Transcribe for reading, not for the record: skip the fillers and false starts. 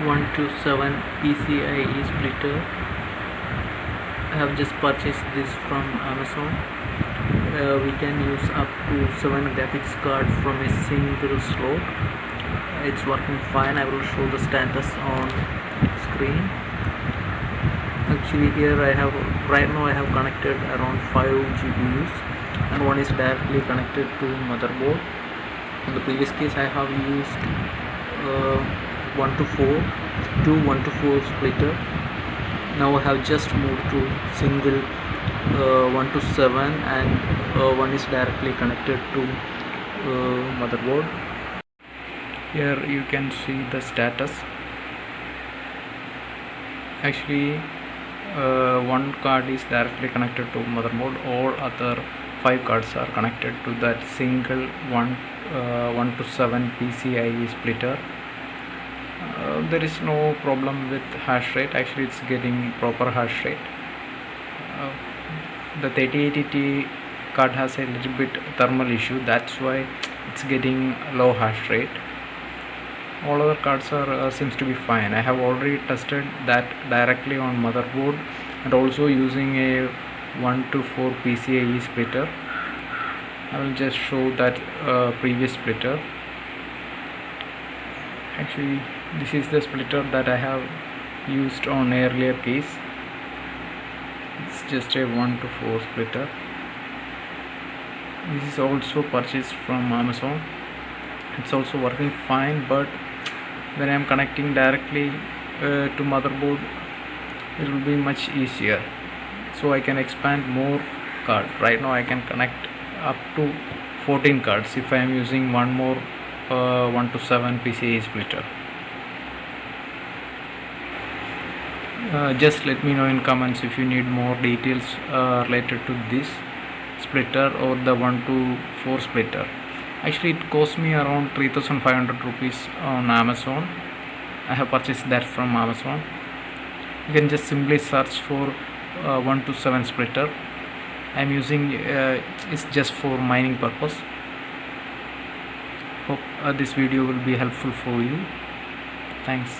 1 to 7 PCIe splitter. I have just purchased this from Amazon. We can use up to 7 graphics cards from a single slot. It's working fine. I will show the status on screen. Actually here right now I have connected around 5 GPUs and one is directly connected to motherboard. In the previous case I have used 1 to 4 splitter. Now I have just moved to single 1 to 7 and one is directly connected to motherboard. Here you can see the status. Actually one card is directly connected to motherboard. All other 5 cards are connected to that single 1 to 7 PCIe splitter. There is no problem with hash rate. Actually it's getting proper hash rate. The 3080 card has a little bit thermal issue, that's why it's getting low hash rate. All other cards are seems to be fine. I have already tested that directly on motherboard and also using a 1 to 4 PCIe splitter. I will just show that previous splitter. Actually this is the splitter that I have used on earlier case. It's just a 1 to 4 splitter. This is also purchased from Amazon. It's also working fine, but when I am connecting directly to motherboard, it will be much easier, so I can expand more cards. Right now I can connect up to 14 cards if I am using one more 1 to 7 PCIe splitter. Just let me know in comments if you need more details related to this splitter or the 1 to 4 splitter. Actually it cost me around 3,500 rupees on Amazon. I have purchased that from Amazon. You can just simply search for 1 to 7 splitter. I am using it's just for mining purpose. Hope this video will be helpful for you. Thanks.